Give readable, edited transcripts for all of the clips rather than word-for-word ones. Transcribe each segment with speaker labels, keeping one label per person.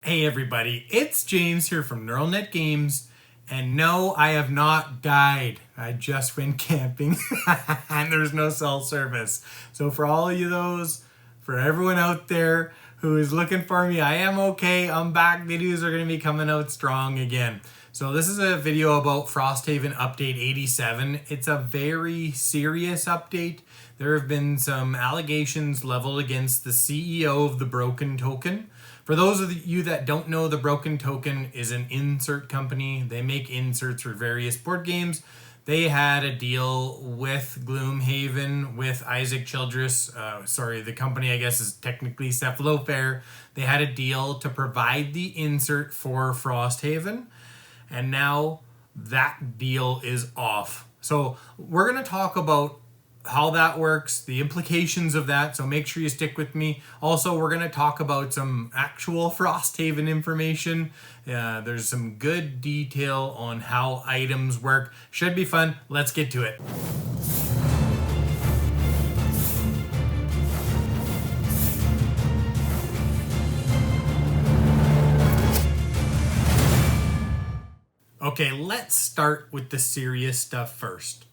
Speaker 1: Hey everybody, it's James here from NeuralNet Games, and no, I have not died. I just went camping, and there's no cell service. So for all of you for everyone out there who is looking for me, I am okay. I'm back. Videos are going to be coming out strong again. So this is a video about Frosthaven Update 87. It's a very serious update. There have been some allegations leveled against the CEO of the Broken Token. For those of you that don't know, the Broken Token is an insert company. They make inserts for various board games. They had a deal with Gloomhaven, with Isaac Childress. The company I guess is technically Cephalofair. They had a deal to provide the insert for Frosthaven. And now that deal is off. So we're going to talk about how that works, the implications of that, so make sure you stick with me. Also, we're going to talk about some actual Frosthaven information. There's some good detail on how items work. Should be fun. Let's get to it. Okay, let's start with the serious stuff first.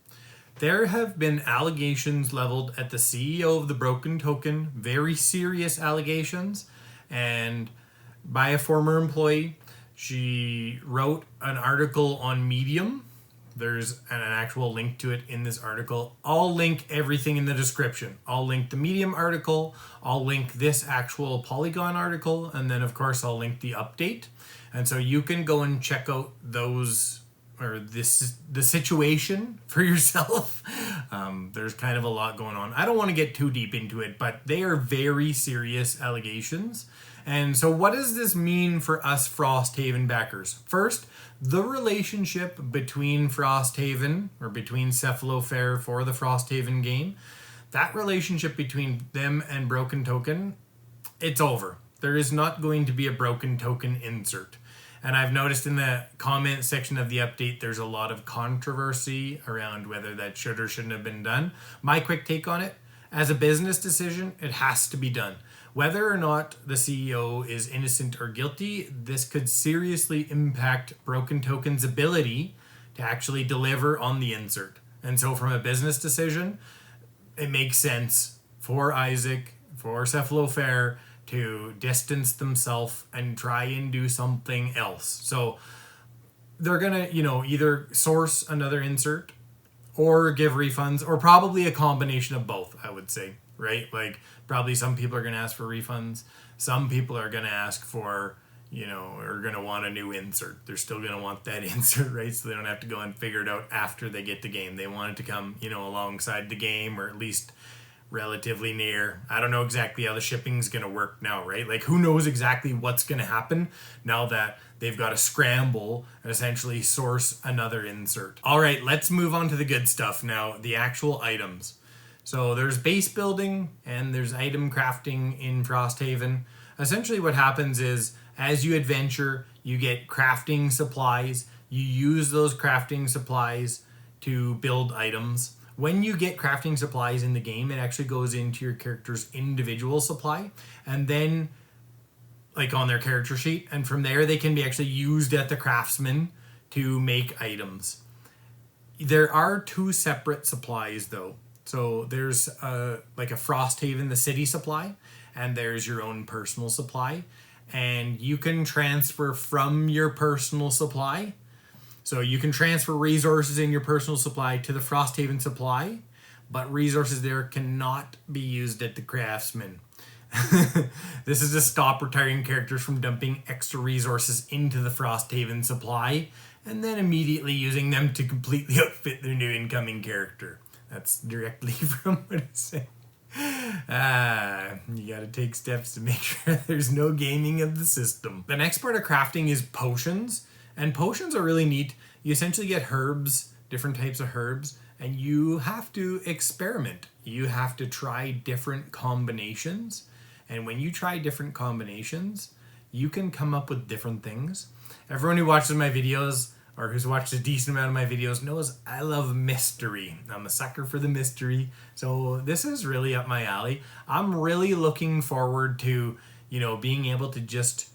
Speaker 1: There have been allegations leveled at the CEO of the Broken Token, very serious allegations, and by a former employee. She wrote an article on Medium. There's an actual link to it in this article. I'll link everything in the description. I'll link the Medium article, I'll link this actual Polygon article, and then of course I'll link the update. And so you can go and check out those the situation for yourself. There's kind of a lot going on. I don't want to get too deep into it, but they are very serious allegations. And so what does this mean for us Frosthaven backers? First, the relationship between Frosthaven, or between Cephalofair for the Frosthaven game, that relationship between them and Broken Token, it's over. There is not going to be a Broken Token insert. And I've noticed in the comment section of the update, there's a lot of controversy around whether that should or shouldn't have been done. My quick take on it, as a business decision, it has to be done. Whether or not the CEO is innocent or guilty, this could seriously impact Broken Token's ability to actually deliver on the insert. And so from a business decision, it makes sense for Isaac, for Cephalofair, to distance themselves and try and do something else. So they're gonna, either source another insert or give refunds, or probably a combination of both, I would say, right? Like probably some people are gonna ask for refunds. Some people are gonna ask for, are gonna want a new insert. They're still gonna want that insert, right? So they don't have to go and figure it out after they get the game. They want it to come, alongside the game, or at least relatively near. I don't know exactly how the shipping's going to work now, right? Like, who knows exactly what's going to happen now that they've got to scramble and essentially source another insert. All right, let's move on to the good stuff now, the actual items. So there's base building and there's item crafting in Frosthaven. Essentially what happens is, as you adventure, you get crafting supplies. You use those crafting supplies to build items. When you get crafting supplies in the game, it actually goes into your character's individual supply, and then like on their character sheet, and from there they can be actually used at the craftsman to make items. There are two separate supplies though. So there's like a Frosthaven, the city supply, and there's your own personal supply, and you can transfer from your personal supply. So you can transfer resources in your personal supply to the Frosthaven supply, but resources there cannot be used at the craftsman. This is to stop retiring characters from dumping extra resources into the Frosthaven supply and then immediately using them to completely outfit their new incoming character. That's directly from what it said. You gotta take steps to make sure there's no gaming of the system. The next part of crafting is potions. And potions are really neat. You essentially get herbs, different types of herbs, and you have to experiment. You have to try different combinations. And when you try different combinations, you can come up with different things. Everyone who watches my videos, or who's watched a decent amount of my videos, knows I love mystery. I'm a sucker for the mystery. So this is really up my alley. I'm really looking forward to, being able to just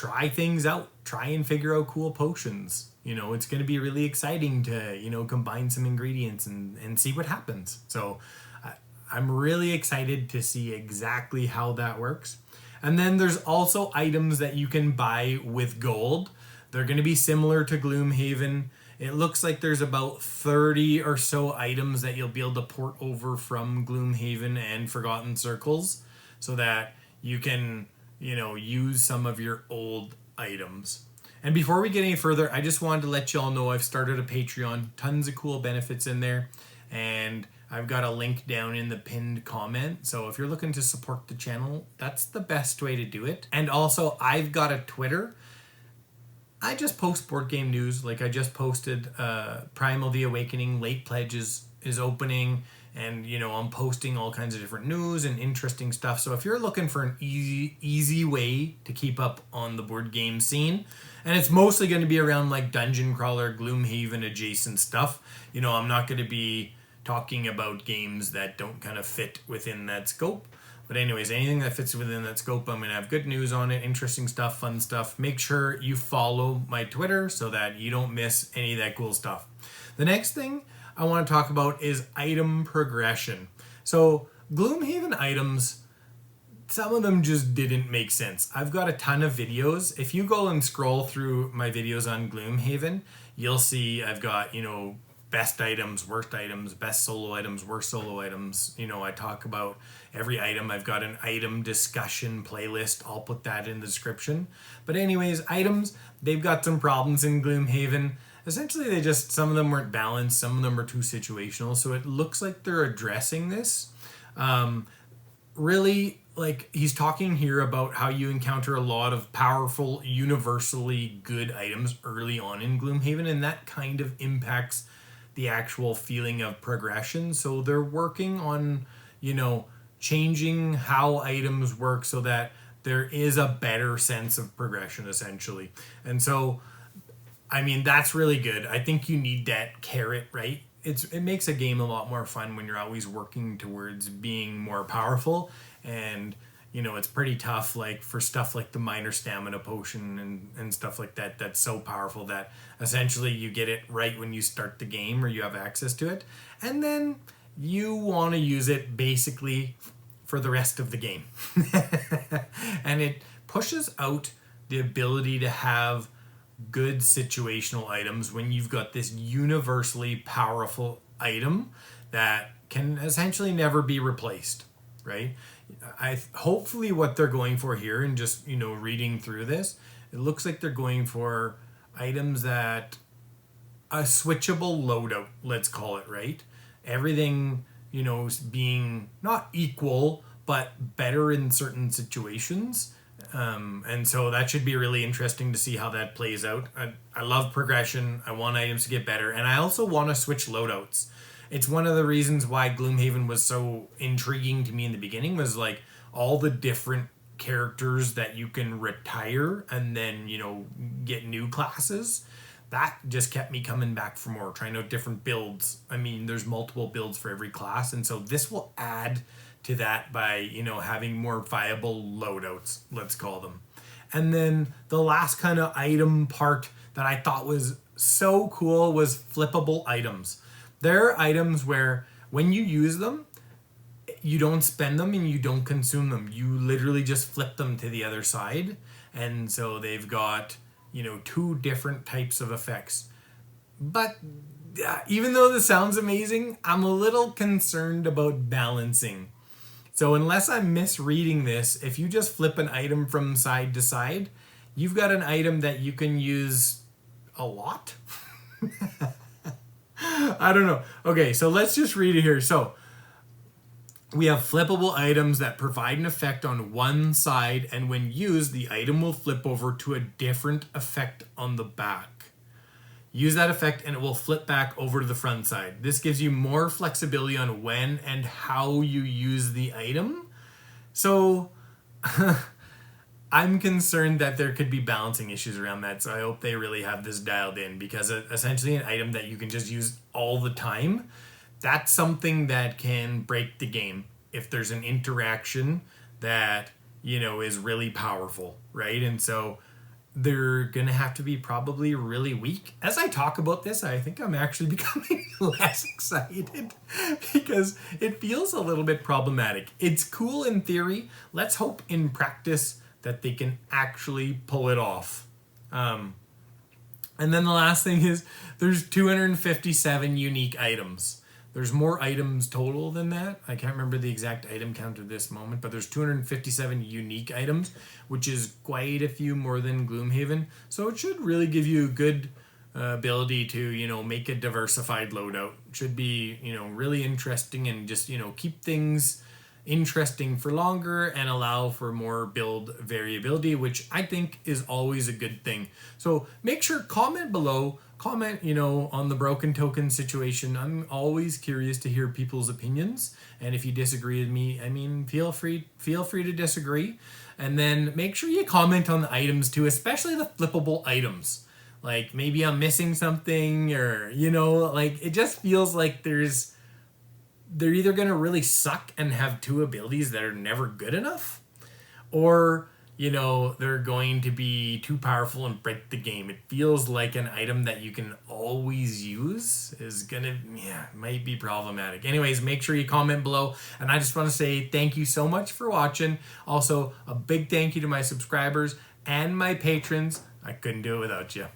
Speaker 1: try things out, try and figure out cool potions. It's going to be really exciting to, combine some ingredients and see what happens. So I'm really excited to see exactly how that works. And then there's also items that you can buy with gold. They're going to be similar to Gloomhaven. It looks like there's about 30 or so items that you'll be able to port over from Gloomhaven and Forgotten Circles so that you can, use some of your old items. And before we get any further, I just wanted to let you all know I've started a Patreon. Tons of cool benefits in there. And I've got a link down in the pinned comment. So if you're looking to support the channel, that's the best way to do it. And also, I've got a Twitter. I just post board game news. Like I just posted Primal the Awakening late pledges is opening, and I'm posting all kinds of different news and interesting stuff. So if you're looking for an easy way to keep up on the board game scene, and it's mostly going to be around like Dungeon Crawler, Gloomhaven adjacent stuff. I'm not going to be talking about games that don't kind of fit within that scope. But anyways, anything that fits within that scope, I'm going to have good news on it, interesting stuff, fun stuff. Make sure you follow my Twitter so that you don't miss any of that cool stuff. The next thing I want to talk about is item progression. So Gloomhaven items, some of them just didn't make sense. I've got a ton of videos. If you go and scroll through my videos on Gloomhaven, you'll see I've got, best items, worst items, best solo items, worst solo items. I talk about every item. I've got an item discussion playlist. I'll put that in the description. But anyways, items, they've got some problems in Gloomhaven. Essentially, some of them weren't balanced. Some of them are too situational. So it looks like they're addressing this. Really, like he's talking here about how you encounter a lot of powerful, universally good items early on in Gloomhaven. And that kind of impacts the actual feeling of progression. So they're working on, changing how items work so that there is a better sense of progression, essentially. And so, that's really good. I think you need that carrot, right? It makes a game a lot more fun when you're always working towards being more powerful. And, it's pretty tough, like for stuff like the minor stamina potion and stuff like that, that's so powerful that essentially you get it right when you start the game or you have access to it. And then you want to use it basically for the rest of the game. And it pushes out the ability to have good situational items when you've got this universally powerful item that can essentially never be replaced, right? Hopefully what they're going for here, and just reading through this, it looks like they're going for items that a switchable loadout, let's call it, right? Everything being not equal but better in certain situations. And so that should be really interesting to see how that plays out. I love progression. I want items to get better, and I also want to switch loadouts. It's one of the reasons why Gloomhaven was so intriguing to me in the beginning, was like all the different characters that you can retire and then, get new classes. That just kept me coming back for more, trying out different builds. There's multiple builds for every class, and so this will add to that by, having more viable loadouts, let's call them. And then the last kind of item part that I thought was so cool was flippable items. There are items where when you use them, you don't spend them and you don't consume them. You literally just flip them to the other side. And so they've got, two different types of effects. But even though this sounds amazing, I'm a little concerned about balancing. So unless I'm misreading this, if you just flip an item from side to side, you've got an item that you can use a lot. I don't know. Okay, so let's just read it here. So we have flippable items that provide an effect on one side, and when used, the item will flip over to a different effect on the back. Use that effect and it will flip back over to the front side. This gives you more flexibility on when and how you use the item. So I'm concerned that there could be balancing issues around that. So I hope they really have this dialed in, because essentially an item that you can just use all the time, that's something that can break the game if there's an interaction that, is really powerful, right? And so they're going to have to be probably really weak. As I talk about this, I think I'm actually becoming less excited because it feels a little bit problematic. It's cool in theory. Let's hope in practice that they can actually pull it off. And then the last thing is there's 257 unique items. There's more items total than that. I can't remember the exact item count at this moment, but there's 257 unique items, which is quite a few more than Gloomhaven. So it should really give you a good ability to, make a diversified loadout. It should be, really interesting and just, keep things interesting for longer and allow for more build variability, which I think is always a good thing. So make sure, comment below, comment, on the broken token situation. I'm always curious to hear people's opinions. And if you disagree with me, feel free to disagree. And then make sure you comment on the items too, especially the flippable items. Like maybe I'm missing something or, it just feels like they're either going to really suck and have two abilities that are never good enough, or, they're going to be too powerful and break the game. It feels like an item that you can always use is might be problematic. Anyways, make sure you comment below. And I just want to say thank you so much for watching. Also, a big thank you to my subscribers and my patrons. I couldn't do it without you.